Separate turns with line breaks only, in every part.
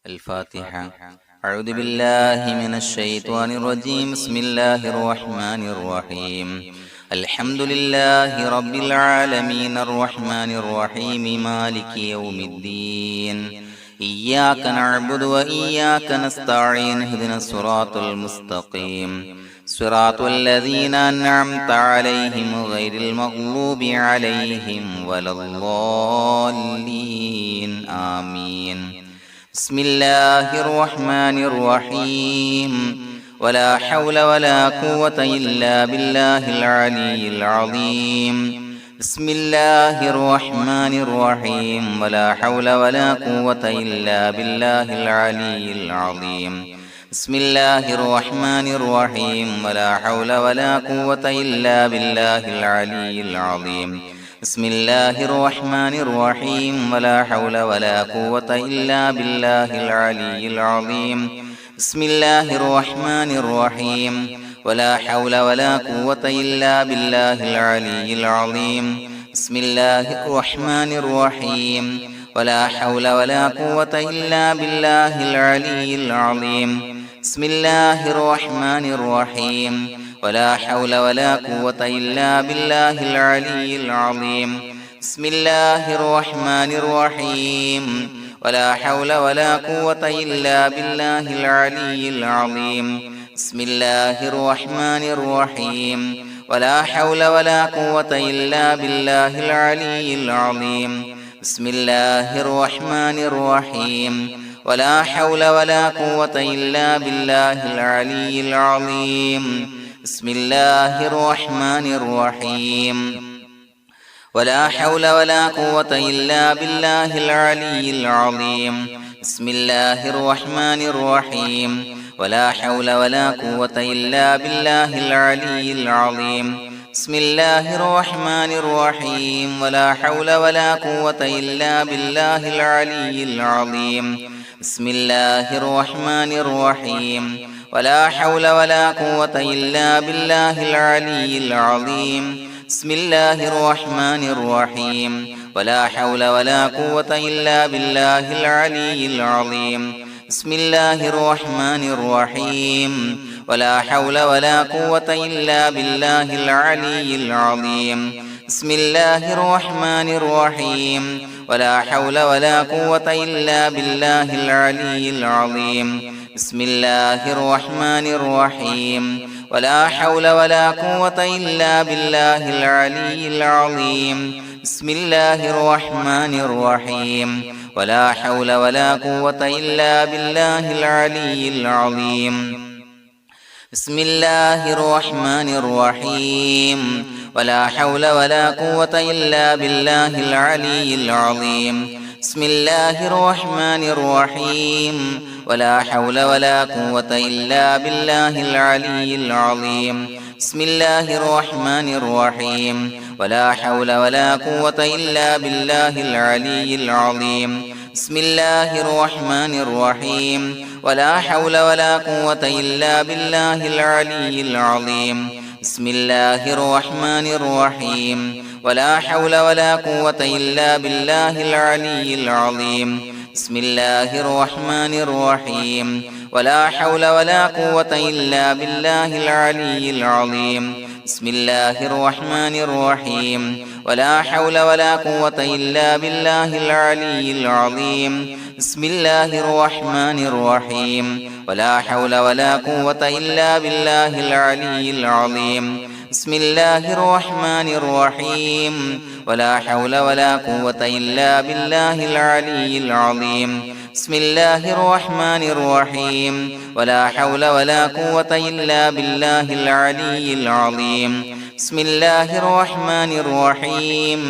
الفاتحة. أعوذ بالله من الشيطان الرجيم. بسم الله الرحمن الرحيم. الحمد لله رب العالمين الرحمن الرحيم مالك يوم الدين. إياك نعبد وإياك نستعين. اهدنا الصراط المستقيم صراط الذين أنعمت عليهم غير المغضوب عليهم ولا الضالين. آمين. بسم الله الرحمن الرحيم. ولا حول ولا قوة إلا بالله العلي العظيم. بسم الله الرحمن الرحيم. ولا حول ولا قوة إلا بالله العلي العظيم. بسم الله الرحمن الرحيم. ولا حول ولا قوة إلا بالله العلي العظيم. بسم الله الرحمن الرحيم. ولا حول ولا قوة إلا بالله العلي العظيم. بسم الله الرحمن الرحيم. ولا حول ولا قوة إلا بالله العلي العظيم. بسم الله الرحمن الرحيم. ولا حول ولا قوة إلا بالله العلي العظيم. بسم الله الرحمن الرحيم. ولا حول ولا قوة إلا بالله العلي العظيم. بسم الله الرحمن الرحيم. ولا حول ولا قوة إلا بالله العلي العظيم. بسم الله الرحمن الرحيم. ولا حول ولا قوة إلا بالله العلي العظيم. بسم الله الرحمن الرحيم. ولا حول ولا قوة إلا بالله العلي العظيم. بسم الله الرحمن الرحيم. ولا حول ولا قوة إلا بالله العلي العظيم. بسم الله الرحمن الرحيم. ولا حول ولا قوة إلا بالله العلي العظيم. بسم الله الرحمن الرحيم. ولا حول ولا قوة إلا بالله العلي العظيم. بسم الله الرحمن الرحيم. ولا حول ولا قوة إلا بالله العلي العظيم. بسم الله الرحمن الرحيم. ولا حول ولا قوة إلا بالله العلي العظيم. بسم الله الرحمن الرحيم. ولا حول ولا قوة إلا بالله العلي العظيم. بسم الله الرحمن الرحيم. ولا حول ولا قوة إلا بالله العلي العظيم. بسم الله الرحمن الرحيم. ولا حول ولا قوة إلا بالله العلي العظيم. بسم الله الرحمن الرحيم. ولا حول ولا قوة إلا بالله العلي العظيم. بسم الله الرحمن الرحيم. ولا حول ولا قوة إلا بالله العلي العظيم. بسم الله الرحمن الرحيم. ولا حول ولا قوة إلا بالله العلي العظيم. بسم الله الرحمن الرحيم. ولا حول ولا قوة إلا بالله العلي العظيم. بسم الله الرحمن الرحيم. ولا حول ولا قوة إلا بالله العلي العظيم. بسم الله الرحمن الرحيم. ولا حول ولا قوة إلا بالله العلي العظيم. بسم الله الرحمن الرحيم. ولا حول ولا قوة إلا بالله العلي العظيم. بسم الله الرحمن الرحيم. ولا حول ولا قوة إلا بالله العلي العظيم. بسم الله الرحمن الرحيم. ولا حول ولا قوة إلا بالله العلي العظيم. بسم الله الرحمن الرحيم. ولا حول ولا قوة إلا بالله العلي العظيم. بسم الله الرحمن الرحيم. ولا حول ولا قوة إلا بالله العلي العظيم. بسم الله الرحمن الرحيم.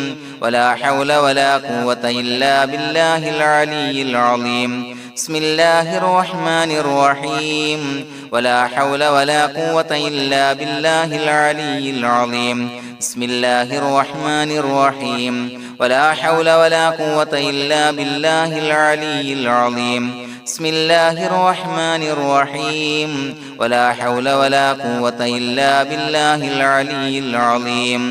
ولا حول ولا قوة إلا بالله العلي العظيم. بسم الله الرحمن الرحيم. ولا حول ولا قوة إلا بالله العلي العظيم. بسم الله الرحمن الرحيم. ولا حول ولا قوة إلا بالله العلي العظيم. بسم الله الرحمن الرحيم. ولا حول ولا قوة إلا بالله العلي العظيم.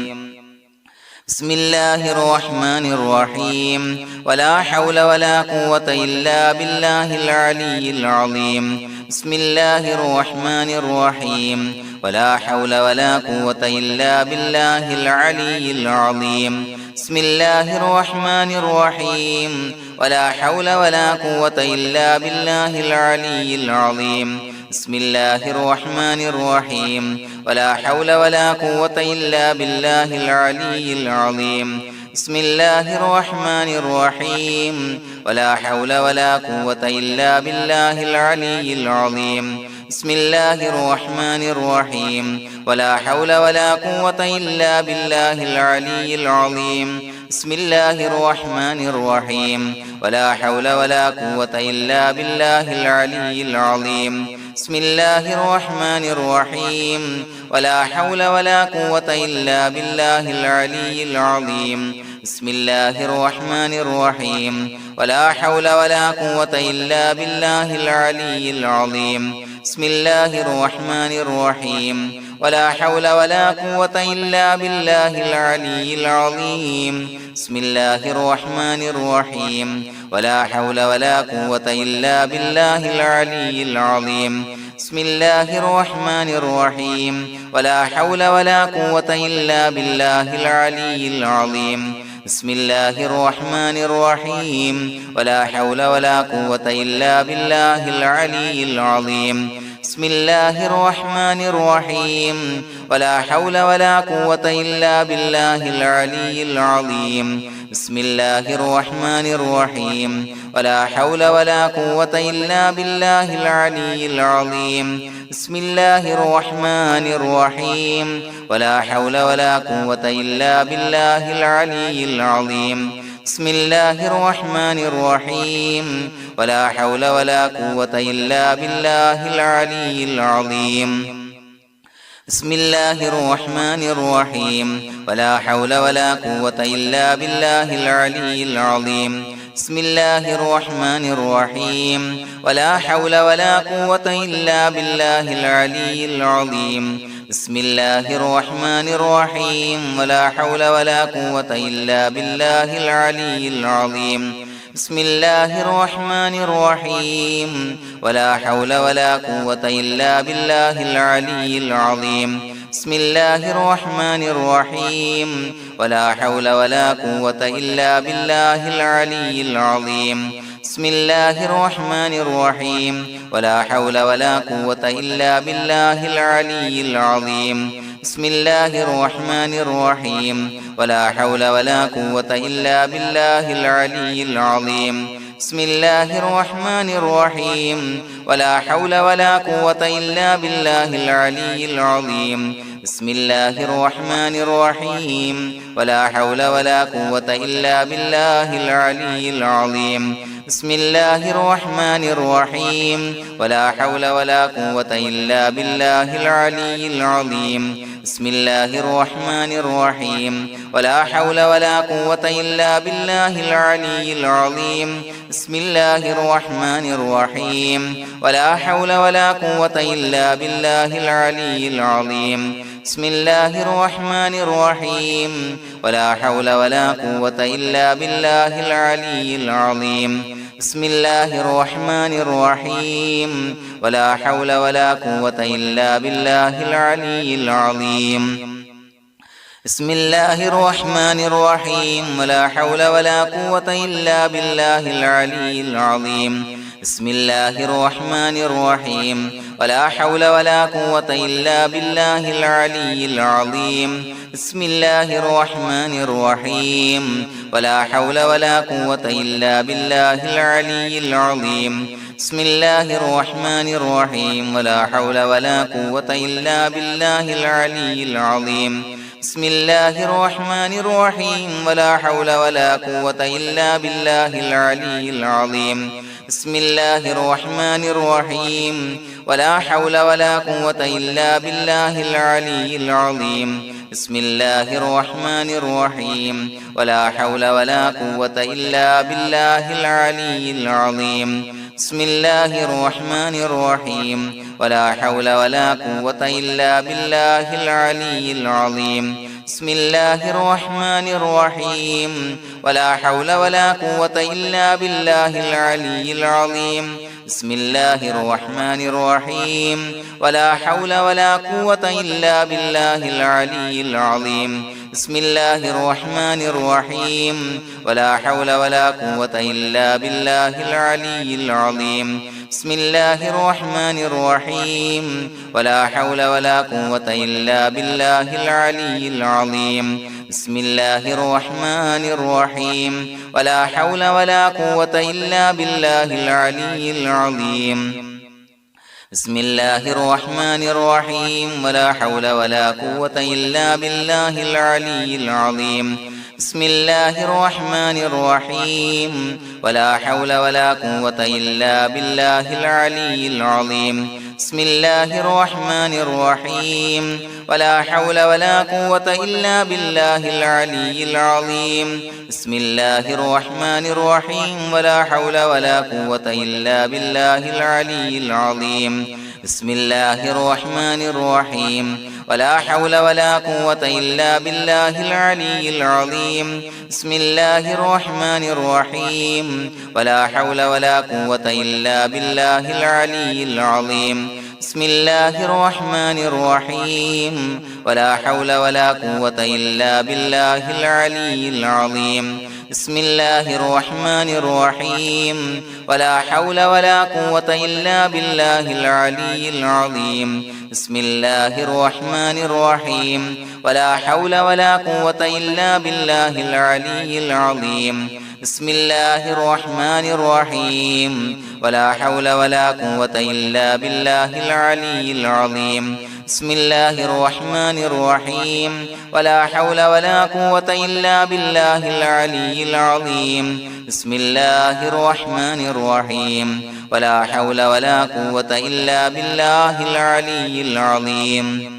بسم الله الرحمن الرحيم ولا حول ولا قوة إلا بالله العلي العظيم بسم الله الرحمن الرحيم ولا حول ولا قوة إلا بالله العلي العظيم بسم الله الرحمن الرحيم ولا حول ولا قوة إلا بالله العلي العظيم بسم الله الرحمن الرحيم ولا حول ولا قوة إلا بالله العلي العظيم بسم الله الرحمن الرحيم ولا حول ولا قوة إلا بالله العلي العظيم بسم الله الرحمن الرحيم ولا حول ولا قوة إلا بالله العلي العظيم بسم الله الرحمن الرحيم ولا حول ولا قوة إلا بالله العلي العظيم بسم الله الرحمن الرحيم ولا حول ولا قوة إلا بالله العلي العظيم بسم الله الرحمن الرحيم ولا حول ولا قوة إلا بالله العلي العظيم بسم الله الرحمن الرحيم ولا حول ولا قوة إلا بالله العلي العظيم بسم الله الرحمن الرحيم ولا حول ولا قوة إلا بالله العلي العظيم بسم الله الرحمن الرحيم ولا حول ولا قوة إلا بالله العلي العظيم بسم الله الرحمن الرحيم ولا حول ولا قوة إلا بالله العلي العظيم بسم الله الرحمن الرحيم ولا حول ولا قوة إلا بالله العلي العظيم بسم الله الرحمن الرحيم ولا حول ولا قوة إلا بالله العلي العظيم بسم الله الرحمن الرحيم ولا حول ولا قوة إلا بالله العلي العظيم بسم الله الرحمن الرحيم ولا حول ولا قوة إلا بالله العلي العظيم بسم الله الرحمن الرحيم ولا حول ولا قوة إلا بالله العلي العظيم بسم الله الرحمن الرحيم ولا حول ولا قوة إلا بالله العلي العظيم بسم الله الرحمن الرحيم ولا حول ولا قوة إلا بالله العلي العظيم بسم الله الرحمن الرحيم ولا حول ولا قوة إلا بالله العلي العظيم بسم الله الرحمن الرحيم ولا حول ولا قوة إلا بالله العلي العظيم بسم الله الرحمن الرحيم ولا حول ولا قوة إلا بالله العلي العظيم بسم الله الرحمن الرحيم ولا حول ولا قوة إلا بالله العلي العظيم بسم الله الرحمن الرحيم ولا حول ولا قوة إلا بالله العلي العظيم بسم الله الرحمن الرحيم ولا حول ولا قوة إلا بالله العلي العظيم بسم الله الرحمن الرحيم ولا حول ولا قوة إلا بالله العلي العظيم بسم الله الرحمن الرحيم ولا حول ولا قوة إلا بالله العلي العظيم بسم الله الرحمن الرحيم ولا حول ولا قوة إلا بالله العلي العظيم بسم الله الرحمن الرحيم ولا حول ولا قوة إلا بالله العلي العظيم بسم الله الرحمن الرحيم ولا حول ولا قوة إلا بالله العلي العظيم بسم الله الرحمن الرحيم ولا حول ولا قوة إلا بالله العلي العظيم بسم الله الرحمن الرحيم ولا حول ولا قوة إلا بالله العلي العظيم بسم الله الرحمن الرحيم ولا حول ولا قوة إلا بالله العلي العظيم بسم الله الرحمن الرحيم ولا حول ولا قوة إلا بالله العلي العظيم بسم الله الرحمن الرحيم ولا حول ولا قوة إلا بالله العلي العظيم بسم الله الرحمن الرحيم ولا حول ولا قوة إلا بالله العلي العظيم بسم الله الرحمن الرحيم ولا حول ولا قوة إلا بالله العلي العظيم بسم الله الرحمن الرحيم ولا حول ولا قوة إلا بالله العلي العظيم بسم الله الرحمن الرحيم ولا حول ولا قوة إلا بالله العلي العظيم بسم الله الرحمن الرحيم ولا حول ولا قوة إلا بالله العلي العظيم بسم الله الرحمن الرحيم ولا حول ولا قوة إلا بالله العلي العظيم بسم الله الرحمن الرحيم ولا حول ولا قوة إلا بالله العلي العظيم بسم الله الرحمن الرحيم ولا حول ولا قوة إلا بالله العلي العظيم بسم الله الرحمن الرحيم ولا حول ولا قوة إلا بالله العلي العظيم بسم الله الرحمن الرحيم ولا حول ولا قوة إلا بالله العلي العظيم بسم الله الرحمن الرحيم ولا حول ولا قوة إلا بالله العلي العظيم بسم الله الرحمن الرحيم ولا حول ولا قوة إلا بالله العلي العظيم بسم الله الرحمن الرحيم ولا حول ولا قوة إلا بالله العلي العظيم بسم الله الرحمن الرحيم ولا حول ولا قوة إلا بالله العلي العظيم بسم الله الرحمن الرحيم ولا حول ولا قوة إلا بالله العلي العظيم بسم الله الرحمن الرحيم ولا حول ولا قوة إلا بالله العلي العظيم بسم الله الرحمن الرحيم ولا حول ولا قوة إلا بالله العلي العظيم بسم الله الرحمن الرحيم ولا حول ولا قوة إلا بالله العلي العظيم بسم الله الرحمن الرحيم ولا حول ولا قوة إلا بالله العلي العظيم بسم الله الرحمن الرحيم ولا حول ولا قوة إلا بالله العلي العظيم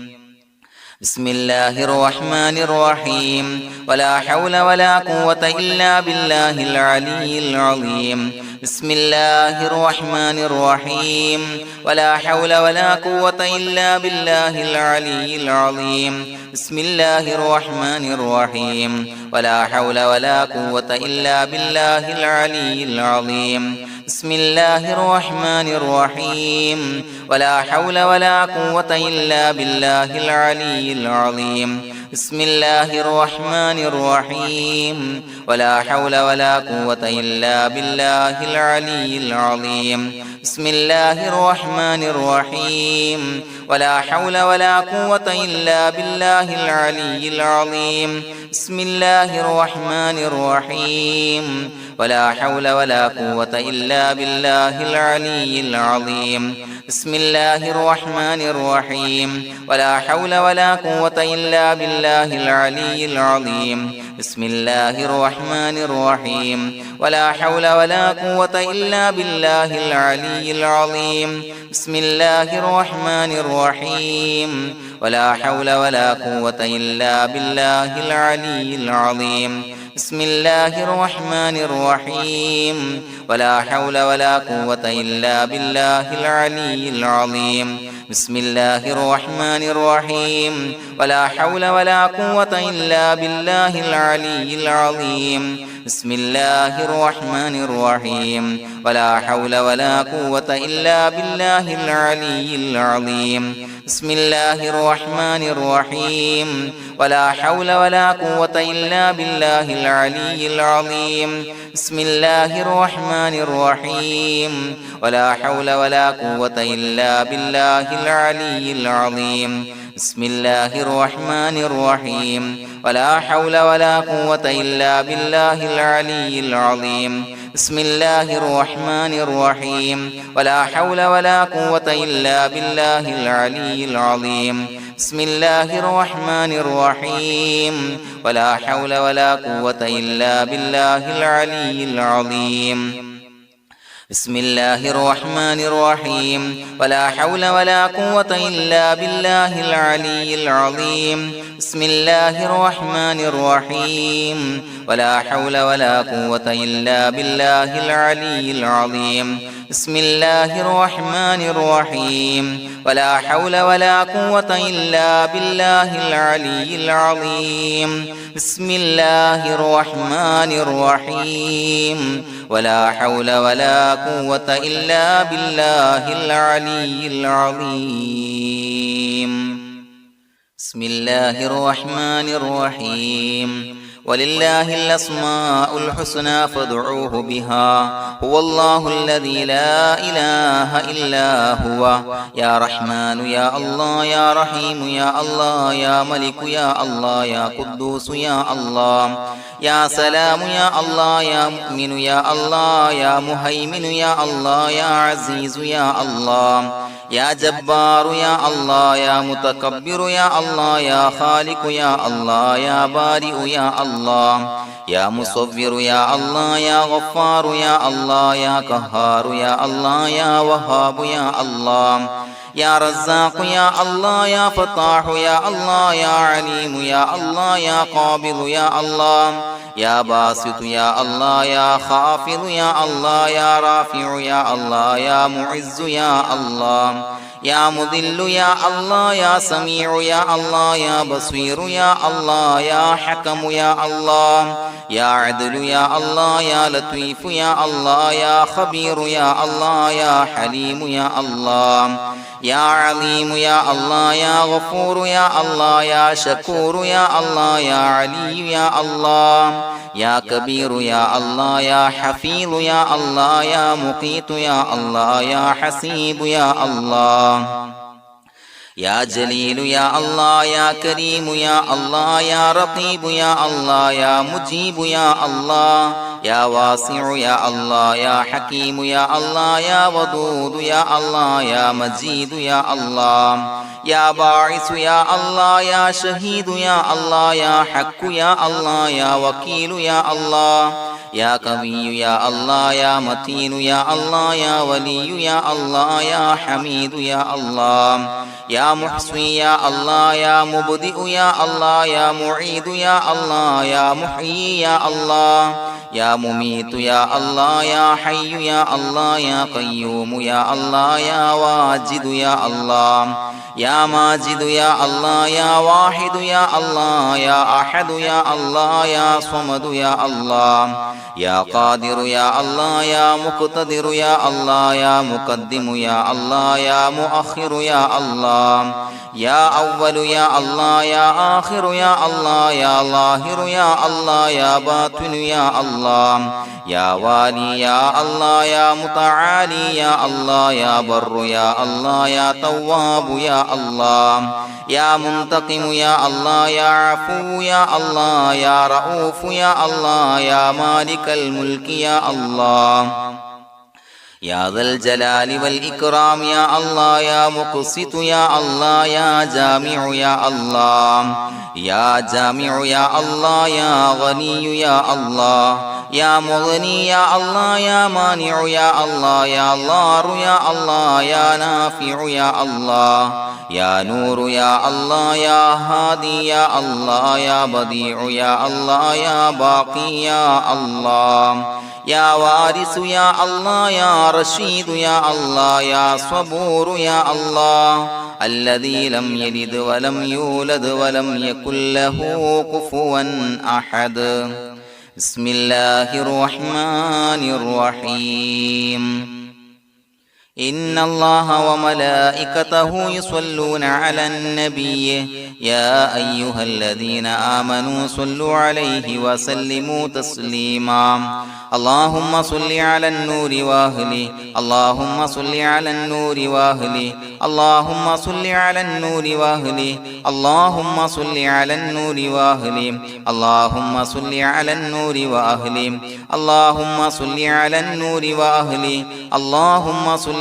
بسم الله الرحمن الرحيم ولا حول ولا قوة إلا بالله العلي العظيم بسم الله الرحمن الرحيم ولا حول ولا قوة إلا بالله العلي العظيم بسم الله الرحمن الرحيم ولا حول ولا قوة إلا بالله العلي العظيم بسم الله الرحمن الرحيم ولا حول ولا قوة إلا بالله العلي العظيم بسم الله الرحمن الرحيم ولا حول ولا قوة إلا بالله العلي العظيم بسم الله الرحمن الرحيم ولا حول ولا قوة إلا بالله العلي العظيم بسم الله الرحمن الرحيم ولا حول ولا قوة إلا بالله العلي العظيم بسم الله الرحمن الرحيم ولا حول ولا قوة إلا بالله العلي العظيم بسم الله الرحمن الرحيم ولا حول ولا قوة إلا بالله العلي العظيم بسم الله الرحمن الرحيم ولا حول ولا قوة إلا بالله العلي العظيم بسم الله الرحمن الرحيم ولا حول ولا قوة إلا بالله العلي العظيم بسم الله الرحمن الرحيم ولا حول ولا قوة إلا بالله العلي العظيم بسم الله الرحمن الرحيم ولا حول ولا قوة إلا بالله العلي العظيم بسم الله الرحمن الرحيم ولا حول ولا قوة إلا بالله العلي العظيم بسم الله الرحمن الرحيم ولا حول ولا قوة إلا بالله العلي العظيم بسم الله الرحمن الرحيم ولا حول ولا قوة إلا بالله العلي العظيم بسم الله الرحمن الرحيم ولا حول ولا قوة إلا بالله العلي العظيم بسم الله الرحمن الرحيم ولا حول ولا قوة إلا بالله العلي العظيم بسم الله الرحمن الرحيم ولا حول ولا قوة إلا بالله العلي العظيم بسم الله الرحمن الرحيم ولا حول ولا قوة إلا بالله العلي العظيم بسم الله الرحمن الرحيم ولا حول ولا قوة إلا بالله العلي العظيم بسم الله الرحمن الرحيم ولا حول ولا قوة إلا بالله العلي العظيم بسم الله الرحمن الرحيم ولله الأسماء الحسنى فادعوه بها هو الله الذي لا إله إلا هو يا رحمن يا الله يا رحيم يا الله يا ملك يا الله يا قدوس يا الله يا سلام يا الله يا مؤمن يا الله يا مهيمن يا الله يا عزيز يا الله يا جبار يا الله يا متكبر يا الله يا خالق يا الله يا بارئ يا الله يا مصور يا الله يا غفار يا الله يا قهار يا الله يا وهاب يا الله يا رزاق يا الله يا فتاح يا الله يا عليم يا الله يا قابض يا الله يا باسط يا الله يا خافض يا الله يا رافع يا الله يا معز يا الله يا مذل يا الله يا سميع يا الله يا بصير يا الله يا حكم يا الله يا عدل يا الله يا لطيف يا الله يا خبير يا الله يا حليم يا الله يا عليم يا الله يا غفور يا الله يا شكور يا الله يا علي يا الله يا كبير يا الله يا حفيظ يا الله يا مقيت يا الله يا حسيب يا الله يا جليل يا الله يا كريم يا الله يا رقيب يا الله يا مجيب يا الله يا واسع يا الله يا حكيم يا الله يا ودود يا الله يا مجيد يا الله يا باعث يا الله يا شهيد يا الله يا حق يا الله يا وكيل يا الله يا قوي يا الله يا متين يا الله يا ولي يا الله يا حميد يا الله يا محصي يا الله يا مبدئ يا الله يا معيد يا الله يا محيي يا الله يا مميت يا الله يا حي يا الله يا قيوم يا الله يا واجد يا الله يا ماجد يا الله يا واحد يا الله يا أحد يا الله يا صمد يا الله يا قادر يا الله يا مقتدر يا الله يا مقدم يا الله يا مؤخر يا الله يا أول يا الله يا آخر يا الله يا ظاهر يا الله يا باطن يا الله يا والي يا الله يا متعالي يا الله يا بر يا الله يا تواب يا الله يا منتقم يا الله يا عفو يا الله يا رؤوف يا الله يا مالك الملك يا الله يا ذا الجلال والإكرام يا الله يا مقسط يا الله يا جامع يا الله يا جامع يا الله يا غني يا الله يا مغني يا الله يا مانع يا الله يا ضار يا الله يا نافع يا الله يا نور يا الله يا هادي يا الله يا بديع يا الله يا باقي يا الله يا وارث يا الله يا رشيد يا الله يا صبور يا الله الذي لم يلد ولم يولد ولم يكن له كفوا أحد بسم الله الرحمن الرحيم إن الله وملائكته يصلون على النبي يا أيها الذين آمنوا صلوا عليه وسلموا تسليما اللهم صل على النور وأهله اللهم صل على النور وأهله اللهم صل على النور وأهله اللهم صل على النور وأهله اللهم صل على النور وأهله اللهم صل على النور وأهله اللهم صل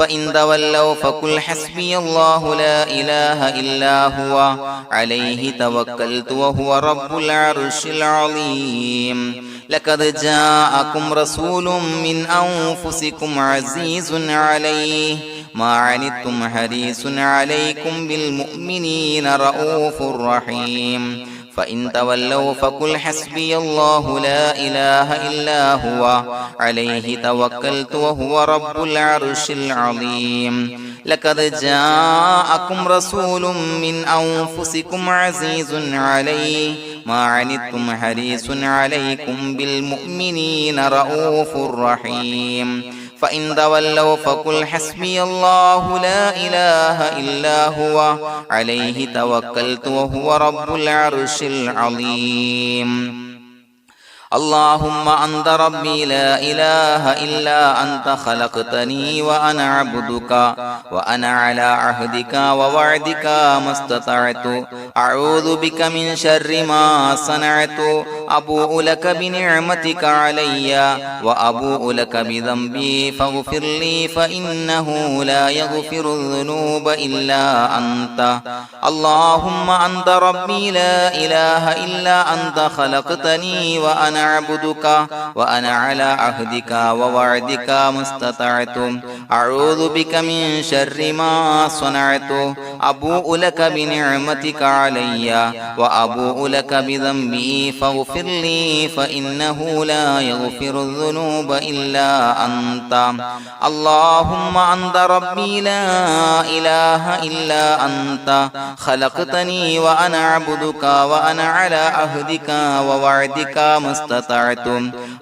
فإن تولوا فقل حسبي الله لا إله إلا هو عليه توكلت وهو رب العرش العظيم لقد جاءكم رسول من أنفسكم عزيز عليه ما عنتم حريص عليكم بالمؤمنين رؤوف رحيم فإن تولوا فقل حسبي الله لا إله إلا هو عليه توكلت وهو رب العرش العظيم لقد جاءكم رسول من أنفسكم عزيز عليه ما عنتم حريص عليكم بالمؤمنين رؤوف رحيم فإن تولوا فقل حسبي الله لا إله إلا هو عليه توكلت وهو رب العرش العظيم اللهم أنت ربي لا إله إلا أنت خلقتني وأنا عبدك وأنا على عهدك ووعدك ما استطعت أعوذ بك من شر ما صنعت أبوء لك بنعمتك علي وأبوء لك بذنبي فاغفر لي فإنه لا يغفر الذنوب إلا أنت اللهم أنت ربي لا إله إلا أنت خلقتني وأنا عبدك وأنا على عهدك ووعدك ما استطعت أعوذ بك من شر ما صنعت أبوء لك بنعمتك علي وأبوء لك بذنبي فاغفر لي فإنه لا يغفر الذنوب إلا أنت اللهم أنت ربي لا إله إلا أنت خلقتني وأنا عبدك وأنا على عهدك ووعدك ما استطعت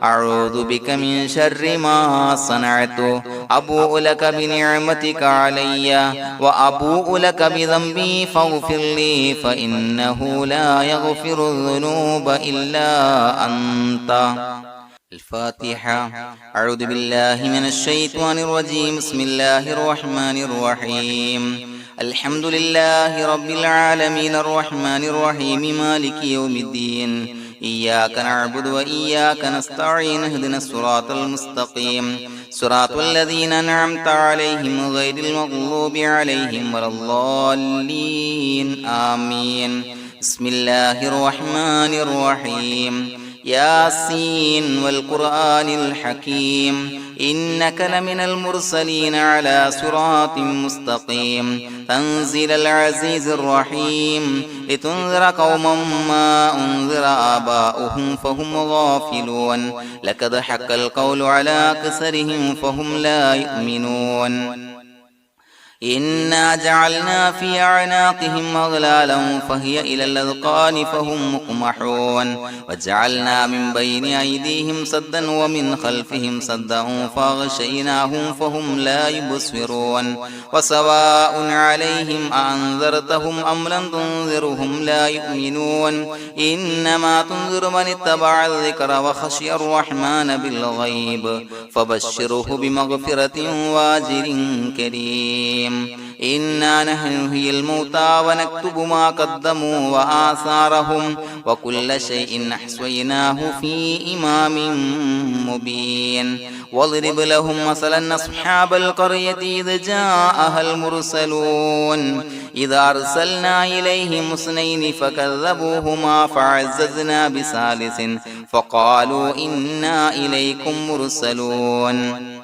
أعوذ بك من شر ما صنعت أبوء لك بنعمتك علي وأبوء لك بذنبي فاغفر لي فإنه لا يغفر الذنوب إلا أنت الفاتحة أعوذ بالله من الشيطان الرجيم بسم الله الرحمن الرحيم الحمد لله رب العالمين الرحمن الرحيم مالك يوم الدين إياك نعبد وإياك نستعين اهدنا الصراط المستقيم صراط الذين أنعمت عليهم غير المغضوب عليهم ولا الضالين آمين بسم الله الرحمن الرحيم ياسين والقرآن الحكيم إنك لمن المرسلين على صراط مستقيم تنزيل العزيز الرحيم لتنذر قوما ما أنذر آباؤهم فهم غافلون لقد حق القول على أكثرهم فهم لا يؤمنون إنا جعلنا في أعناقهم أغلالا فهي إلى الأذقان فهم مقمحون وجعلنا من بين أيديهم سدا ومن خلفهم سدا فأغشيناهم فهم لا يبصرون وسواء عليهم أأنذرتهم أم لم تنذرهم لا يؤمنون إنما تنذر من اتبع الذكر وخشي الرحمن بالغيب فبشره بمغفرة وأجر كريم إنا نحن نحيي الموتى ونكتب ما قدموا وآثارهم وكل شيء أحصيناه في إمام مبين واضرب لهم مثلا أصحاب القرية إذ جاءها المرسلون إذا أرسلنا إليهم اثنين فكذبوهما فعززنا بثالث فقالوا إنا إليكم مرسلون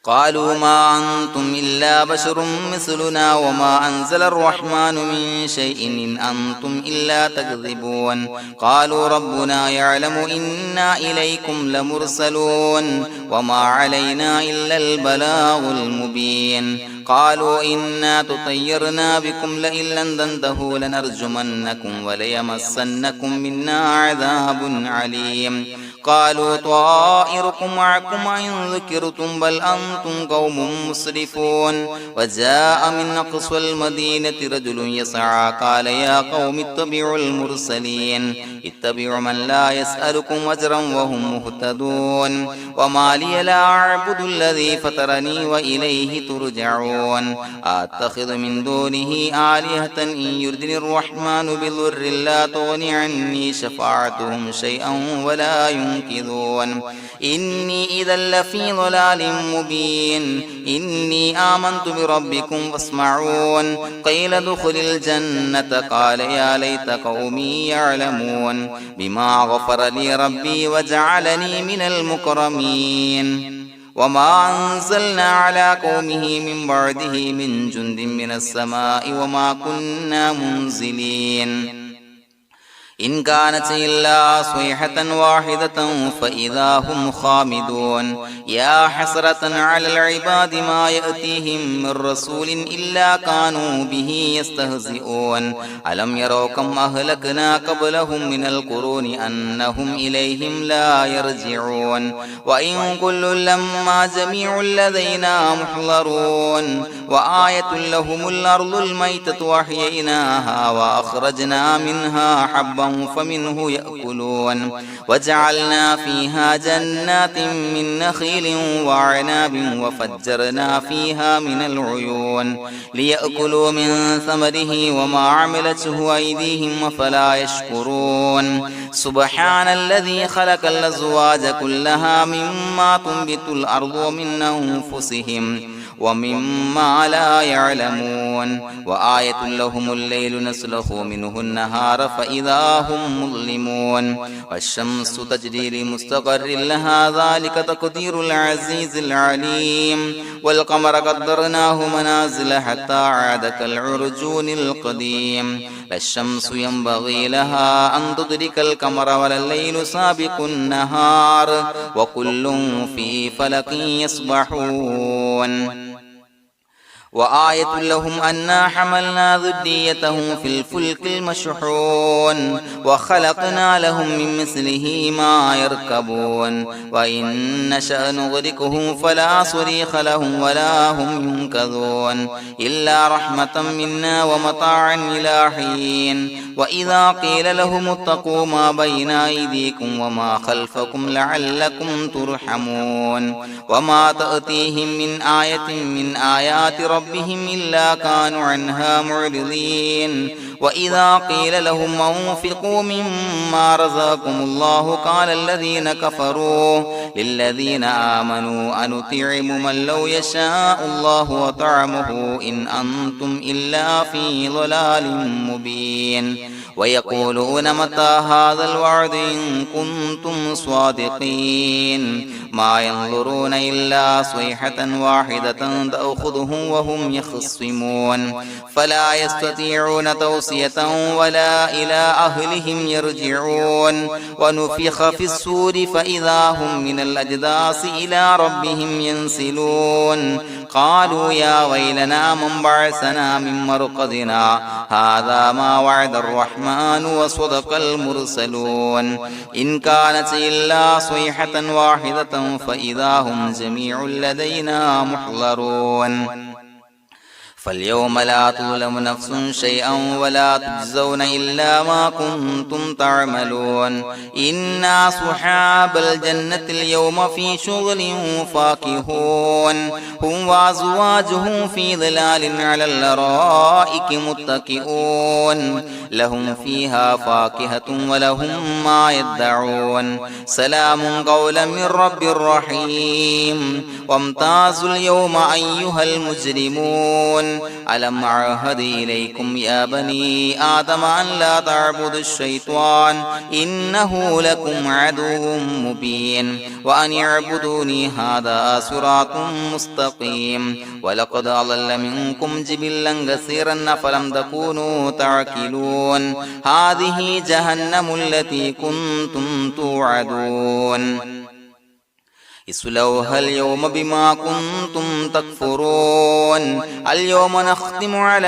قالوا ما أنتم إلا بشر مثلنا وما أنزل الرحمن من شيء إن أنتم إلا تكذبون قالوا ربنا يعلم إنا إليكم لمرسلون وما علينا إلا البلاغ المبين قالوا إنا تطيرنا بكم لئن لم تنتهوا لنرجمنكم وليمسنكم منا عذاب عليم قالوا طائركم معكم إن ذكرتم بل أنتم قوم مسرفون وجاء من أقصى المدينة رجل يسعى قال يا قوم اتبعوا المرسلين اتبعوا من لا يسألكم أجرا وهم مهتدون وما لي لا أعبد الذي فطرني وإليه ترجعون أتخذ من دونه آلهة إن يردني الرحمن بضر لا تغني عني شفاعتهم شيئا ولا ينصرون ينكثون إني إذا لفي ضلال مبين إني آمنت بربكم فاسمعون قيل ادخل الجنة قال يا ليت قومي يعلمون بما غفر لي ربي وجعلني من المكرمين وما أنزلنا على قومه من بعده من جند من السماء وما كنا منزلين إن كانت إلا صيحة واحدة فإذا هم خامدون يا حسرة على العباد ما يأتيهم من رسول إلا كانوا به يستهزئون ألم يروا كم أهلكنا قبلهم من القرون أنهم إليهم لا يرجعون وإن كل لما جميع لدينا محضرون وآية لهم الأرض الميتة وأحييناها وأخرجنا منها حبا فمنه يأكلون وجعلنا فيها جنات من نخيل وعناب وفجرنا فيها من العيون ليأكلوا من ثمره وما عملته أيديهم فلا يشكرون سبحان الذي خلق الأزواج كلها مما تنبت الأرض ومن أنفسهم ومما لا يعلمون وآية لهم الليل نسلخ منه النهار فإذا هم مظلمون والشمس تجري لمستقر لها ذلك تقدير العزيز العليم والقمر قدرناه منازل حتى عاد كالعرجون القديم لا الشمس ينبغي لها أن تدرك القمر ولا الليل سابق النهار وكل في فلك يسبحون وآية لهم أنا حملنا ذريتهم في الفلك المشحون وخلقنا لهم من مثله ما يركبون وإن نشأ نغرقهم فلا صريخ لهم ولا هم ينقذون إلا رحمة منا ومتاعا إلى حين وإذا قيل لهم اتقوا ما بين أيديكم وما خلفكم لعلكم ترحمون وما تأتيهم من آية من آيات ربهم إلا كانوا عنها معرضين وإذا قيل لهم انفقوا مما رزقكم الله قال الذين كفروا للذين آمنوا أنطعم من لو يشاء الله وطعمه إن أنتم إلا في ضلال مبين ويقولون متى هذا الوعد إن كنتم صادقين ما ينظرون إلا صيحة واحدة تأخذهم وهم يخصمون فلا يستطيعون توصية ولا إلى أهلهم يرجعون ونفخ في الصور فإذا هم من الأجداث إلى ربهم ينسلون قالوا يا ويلنا من بعثنا من مرقدنا هذا ما وعد الرحمن وصدق المرسلون إن كانت إلا صيحة واحدة فإذا هم جميع لدينا محضرون فاليوم لا تظلم نفس شيئا ولا تجزون إلا ما كنتم تعملون إنا أصحاب الجنة اليوم في شغل فاكهون هم وأزواجهم في ظلال على الأرائك متكئون لهم فيها فاكهة ولهم ما يدعون سلام قولا من رب رحيم وامتازوا اليوم أيها المجرمون ألم أعهد إليكم يا بني آدم أن لا تعبدوا الشيطان إنه لكم عدو مبين وأن اعبدوني هذا صراط مستقيم ولقد أضل منكم جبلا كثيرا فلم تكونوا تعقلون هذه جهنم التي كنتم توعدون اصلوها اليوم بما كنتم تكفرون اليوم نختم على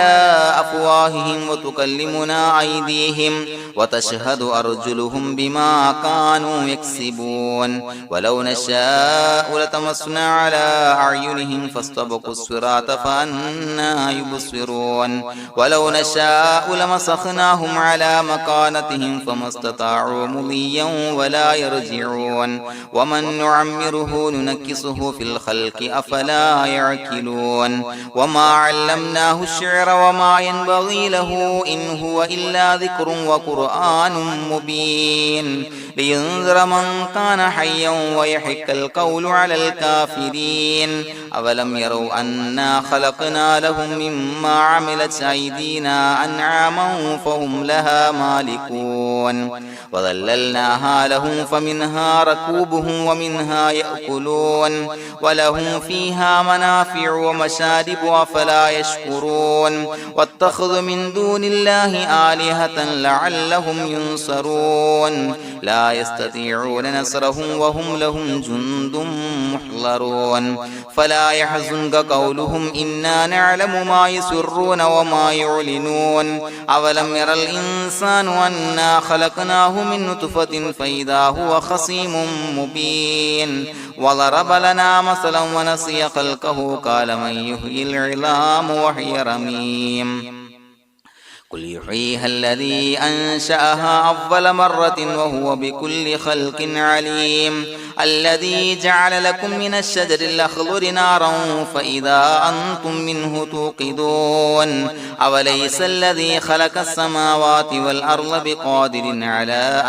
أفواههم وتكلمنا أيديهم وتشهد أرجلهم بما كانوا يكسبون ولو نشاء لتمسنا على أعينهم فاستبقوا الصراط فأنى يبصرون ولو نشاء لمسخناهم على مكانتهم فما استطاعوا مضيا ولا يرجعون ومن نعمره نعمره ننكسه في الخلق أفلا يعقلون وما علمناه الشعر وما ينبغي له إن هو إلا ذكر وقرآن مبين لينذر من كان حيا ويحق القول على الكافرين أولم يروا أنا خلقنا لهم مما عملت أيدينا أنعاما فهم لها مالكون وظللناها لهم فمنها ركوبهم ومنها يأكلون ولهم فيها منافع ومشارب أفلا يشكرون واتخذوا من دون الله آلهة لعلهم ينصرون لا يستطيعون نصرهم وهم لهم جند محضرون فلا يحزنك قولهم إنا نعلم ما يسرون وما يعلنون أولم ير الإنسان أنا خلقناه من نطفة فإذا هو خصيم مبين وضرب لنا مثلا ونسي خلقه قال من يحيي العظام وهي رميم قل يحييها الذي أنشأها أول مرة وهو بكل خلق عليم الذي جعل لكم من الشجر الأخضر نارا فإذا أنتم منه توقدون أوليس الذي خلق السماوات والأرض بقادر على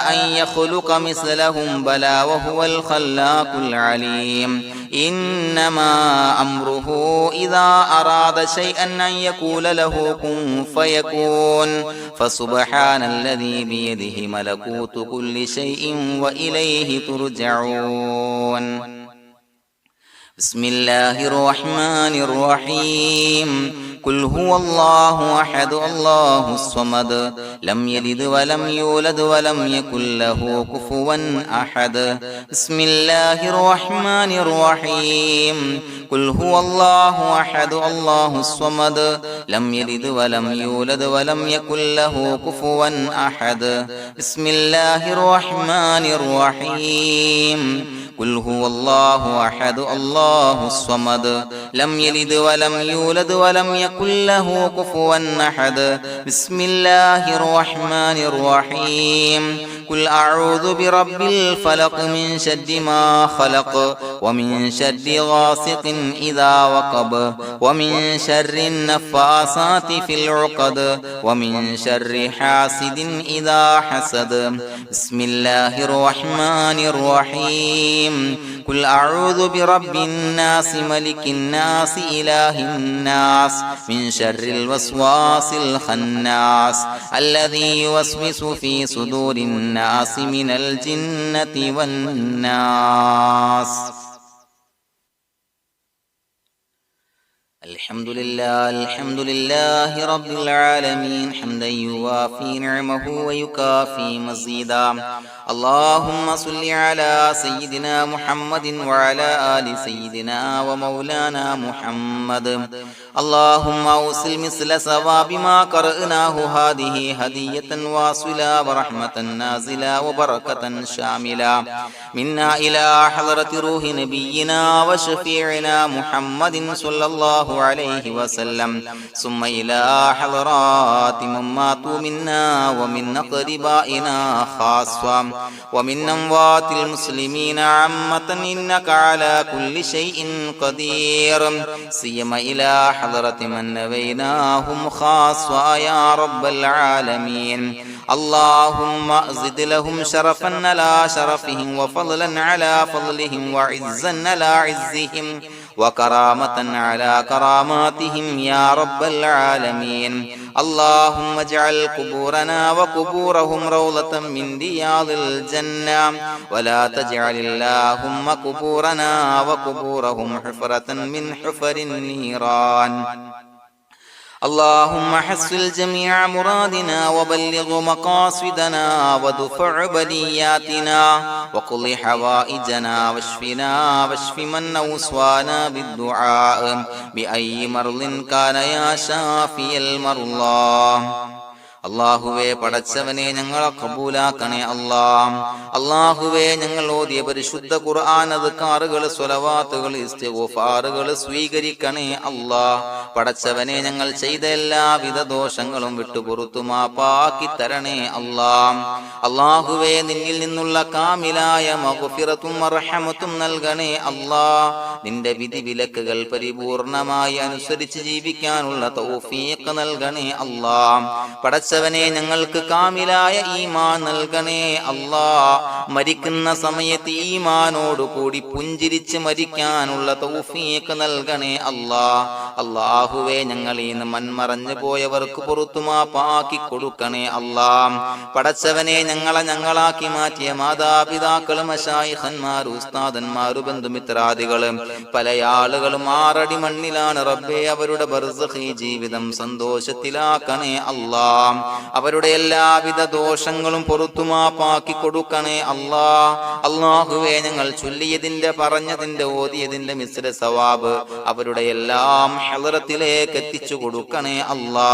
أن يخلق مثلهم بلى وهو الخلاق العليم إنما أمره إذا أراد شيئا أن يقول له كن فيكون فسبحان الذي بيده ملكوت كل شيء وإليه ترجعون بسم الله الرحمن الرحيم قل هو الله أحد الله الصمد لم يلد ولم يولد ولم يكن له كفوا أحد بسم الله الرحمن الرحيم قل هو الله أحد الله الصمد لم يلد ولم يولد ولم يكن له كفوا أحد بسم الله الرحمن الرحيم قل هو الله أحد الله الصمد لم يلد ولم يولد ولم يكن له كفوا أحد بسم الله الرحمن الرحيم قل أعوذ برب الفلق من شر ما خلق ومن شر غاسق إذا وقب ومن شر النفاثات في العقد ومن شر حاسد إذا حسد بسم الله الرحمن الرحيم قل أعوذ برب الناس ملك الناس إله الناس من شر الوسواس الخناس الذي يوسوس في صدور الناس من الجنة والناس الحمد لله رب العالمين حمدا يوافي نعمه ويكافي مزيدا اللهم صل على سيدنا محمد وعلى آل سيدنا ومولانا محمد اللهم أوصل مثل ثواب ما قرأناه هذه هدية واصلة ورحمة نازلة وبركة شاملة منا إلى حضرة روح نبينا وشفيعنا محمد صلى الله عليه وسلم ثم إلى حضرات من ماتوا منا ومن أقربائنا خاصة ومن أموات المسلمين عامة إنك على كل شيء قدير سيما إلى حضرة من نبيناهم خاصة يا رب العالمين اللهم زد لهم شرفا على شرفهم وفضلا على فضلهم وعزا على عزهم وكرامة على كراماتهم يا رب العالمين اللهم اجعل قبورنا وقبورهم روضة من رياض الجنة ولا تجعل اللهم قبورنا وقبورهم حفرة من حفر النيران اللهم حصل جميع مرادنا وبلغ مقاصدنا ودفع بلياتنا وقض حوائجنا واشفنا واشف من أوصانا بالدعاء بأي مرض كان يا شافي المرضى അല്ലാഹുവേ പടച്ചവനെ ഞങ്ങളെ ഖബൂലാക്കണേ അല്ലാ. അല്ലാഹുവേ ഞങ്ങൾ ഓതിയ പരിശുദ്ധ ഖുർആൻ അദ്കാറുകൾ സ്വലവാത്തുകൾ ഇസ്തിഗ്ഫാറുകൾ സ്വീകരിക്കണേ അല്ലാ. പടച്ചവനെ ഞങ്ങൾ ചെയ്ത എല്ലാവിധ ദോഷങ്ങളും വിട്ടുപുറത്തു മാപ്പാക്കി തരണേ അല്ലാ. അല്ലാഹുവേ നിന്നിൽ നിന്നുള്ള കാമിലായ മഗ്ഫിറത്തും റഹ്മത്തും നൽകണേ അല്ലാ. നിന്റെ വിധി വിലക്കുകൾ പരിപൂർണമായി അനുസരിച്ച് ജീവിക്കാനുള്ള തൗഫീഖ് നൽകണേ അല്ലാ. പടച്ചവനെ ഞങ്ങൾക്ക് കാമിലായ ഈമാൻ നൽകണേ അല്ലാ. മരിക്കുന്ന സമയത്ത് ഈമാനോട് കൂടി പുഞ്ചിരിച്ച് മരിക്കാനുള്ള തൗഫീഖ് നൽകണേ അല്ലാ. അല്ലാഹുവേ ഞങ്ങളിൽ നിന്ന് മൺമറഞ്ഞു പോയവർക്ക് പുറത്തു മാപ്പാക്കി കൊടുക്കണേ അല്ലാ. പടച്ചവനെ ഞങ്ങളാക്കി മാറ്റിയ മാതാപിതാക്കളും മശായിഖന്മാരും ഉസ്താദന്മാരും ബന്ധുമിത്രാദികളും പല ആളുകളും 6 അടി മണ്ണിലാണ് റബ്ബേ. അവരുടെ ബർസഖി ജീവിതം സന്തോഷത്തിലാക്കണേ അല്ലാ. അവരുടെ എല്ലാവിധ ദോഷങ്ങളും പുറത്തു മാപ്പാക്കി കൊടുക്കണേ അല്ലാ. അല്ലാഹുവേ ഞങ്ങൾ ചൊല്ലിയതിന്റെ പറഞ്ഞതിന്റെ ഓതിയതിന്റെ മിശ്ര സവാബ് അവരുടെ എല്ലാം ഹളറത്തിലേക്ക് എത്തിച്ചു കൊടുക്കണേ അല്ലാ.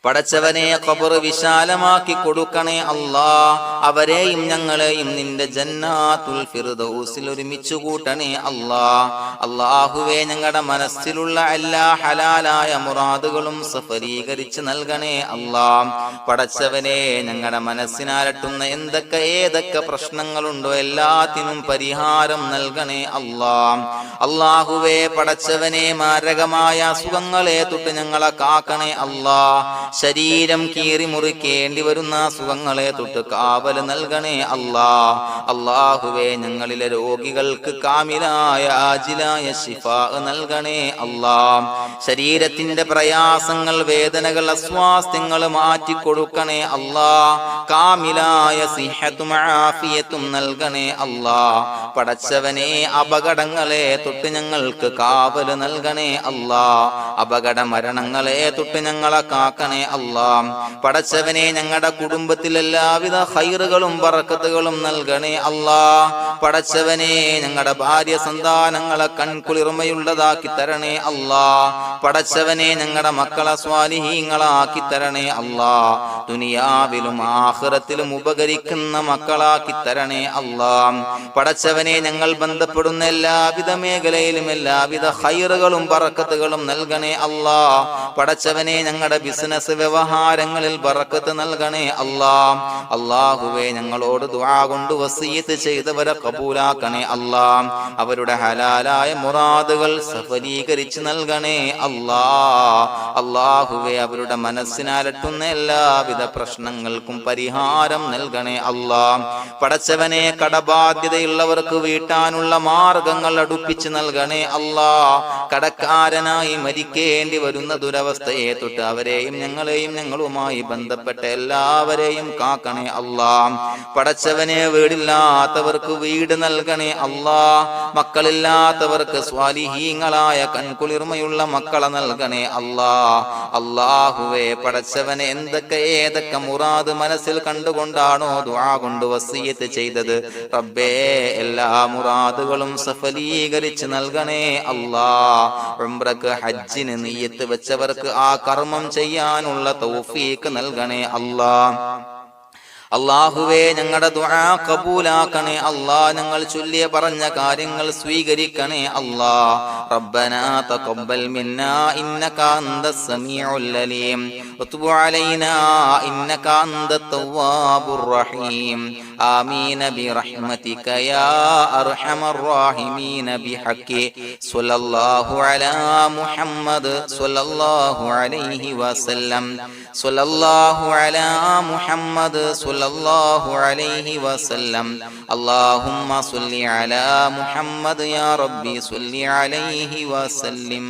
പടച്ചവനെ ഖബർ വിശാലമാക്കി കൊടുക്കണേ അല്ലാ. അവരെയും ഞങ്ങളെയും നിന്റെ ജന്നാത്തുൽ ഫിർദൗസിൽ ഒരുമിച്ച് കൂട്ടണേ അല്ലാ. അല്ലാഹുവേ ഞങ്ങളുടെ മനസ്സിലുള്ള എല്ലാ ഹലാലായ മുറാദുകളും സഫലീകരിച്ച് നൽകണേ അല്ലാ. പടച്ചവനെ ഞങ്ങളുടെ മനസ്സിനാലട്ടുന്ന ഏതൊക്കെ പ്രശ്നങ്ങളുണ്ടോ എല്ലാത്തിനും പരിഹാരം നൽകണേ അല്ലാ. അല്ലാഹുവേ പടച്ചവനെ മാരകമായ അസുഖങ്ങളെ തൊട്ട് ഞങ്ങളെ കാക്കണേ അല്ലാ. ശരീരം കീറി മുറിക്കേണ്ടി വരുന്ന അസുഖങ്ങളെ തൊട്ട് കാവൽ നൽകണേ അല്ലാ. അല്ലാഹുവേ ഞങ്ങളിലെ രോഗികൾക്ക് കാമിലായ ആജിലായ ശിഫാ നൽകണേ അല്ലാ. ശരീരത്തിന്റെ പ്രയാസങ്ങൾ വേദനകൾ അസ്വാസ്ഥ്യങ്ങൾ മാറ്റിക്കൊടുക്കണേ അല്ലാ. കാമിലായ സിഹത്തും ആഫിയത്തും നൽകണേ അല്ലാ. പടച്ചവനെ അപകടങ്ങളെ തൊട്ട് ഞങ്ങൾക്ക് കാവൽ നൽകണേ അല്ലാ. അപകട മരണങ്ങളെ തൊട്ട് ഞങ്ങളെ കാക്കണേ അല്ലാ. പടച്ചവനെ ഞങ്ങളുടെ കുടുംബത്തിൽ എല്ലാവിധ ഖൈറുകളും ബറക്കത്തുകളും നൽകണേ അല്ലാ. പടച്ചവനെ ഞങ്ങളുടെ ഭാര്യ സന്താനങ്ങളെ കൺകുളിർമയുള്ളതാക്കി തരണേ അല്ലാ. പടച്ചവനെ ഞങ്ങളുടെ മക്കളെ സ്വാലിഹീങ്ങളാക്കി തരണേ അല്ലാ. ദുനിയാവിലും ആഖിറത്തിലും ഉപകരിക്കുന്ന മക്കളാക്കി തരണേ അല്ലാ. പടച്ചവനെ ഞങ്ങൾ ബന്ധപ്പെടുന്ന എല്ലാവിധ മേഖലയിലും എല്ലാവിധ ഖൈറുകളും ബറക്കത്തുകളും നൽകണേ അല്ലാ. പടച്ചവനെ ഞങ്ങളുടെ ബിസിനസ് വ്യവഹാരങ്ങളിൽ ബറക്കത്ത് നൽകണേ അല്ലാ. അല്ലാഹുവേ ഞങ്ങളോട് ദുആ കൊണ്ട് വസിയത്ത് ചെയ്തവരെ കബൂലാക്കണേ അല്ലാ. അവരുടെ ഹലാലായ മുറാദുകൾ സഫലീകരിച്ച് നൽകണേ അല്ലാ. അല്ലാഹുവേ അവരുടെ മനസ്സിനാലട്ടുന്ന എല്ലാവിധ പ്രശ്നങ്ങൾക്കും പരിഹാരം നൽകണേ അല്ലാ. പടച്ചവനെ കടബാധ്യതയുള്ളവർക്ക് വീട്ടാനുള്ള മാർഗങ്ങൾ അടുപ്പിച്ച് നൽകണേ അല്ലാ. കടക്കാരനായി മരിക്കേണ്ടി വരുന്ന ദുരവസ്ഥയെ തൊട്ട് അവരെയും ഞങ്ങളെയും ഞങ്ങളുമായി ബന്ധപ്പെട്ട എല്ലാവരെയും കാക്കണേ അല്ലാ. പടച്ചവനെ വീടില്ലാത്തവർക്ക് വീട് നൽകണേ അല്ലാ. മക്കളില്ലാത്തവർക്ക് സ്വാലിഹീങ്ങളായ കൺകുളിർമയുള്ള മക്കളെ നൽകണേ അല്ലാ. അല്ലാഹുവേ പടച്ചവനെ ഏതൊക്കെ മുറാദ് മനസ്സിൽ കണ്ടുകൊണ്ടാണോ ദുആ കൊണ്ട് വസിയത്ത് ചെയ്തത് റബ്ബേ എല്ലാ മുറാദുകളും സഫലീകരിച്ച് നൽകണേ അല്ലാ. ഉംറക്ക് ഹജ്ജിന് നിയ്യത്ത് വെച്ചവർക്ക് ആ കർമ്മം ചെയ്യാനുള്ള തൗഫീഖ് നൽകണേ അല്ലാ. അല്ലാഹുവേ ഞങ്ങളുടെ ദുആ ഖബൂലാക്കണേ അല്ലാ. ഞങ്ങൾ ചൊല്ലിയ പറഞ്ഞ കാര്യങ്ങൾ സ്വീകരിക്കണേ അല്ലാ. റബ്ബനാ തഖബ്ബൽ മിന്നാ ഇന്നക അന്തസ് സമീഉൽ അലീം വതുബ് അലൈനാ ഇന്നക അന്തത് തവ്വാബുർ റഹീം. ആമീൻ ബിറഹ്മതിക യാ അർഹമർ റഹീമീൻ ബിഹഖി സ്വല്ലല്ലാഹു അലാ മുഹമ്മദ് സ്വല്ലല്ലാഹു അലൈഹി വസല്ലം. സ്വല്ലല്ലാഹു അലാ മുഹമ്മദ് സ്വല്ലല്ലാഹു അലൈഹി വസല്ലം. അല്ലാഹുമ്മ സ്വല്ലി അലാ മുഹമ്മദ് യാ റബ്ബി സ്വല്ലി അലൈഹി വസല്ലം.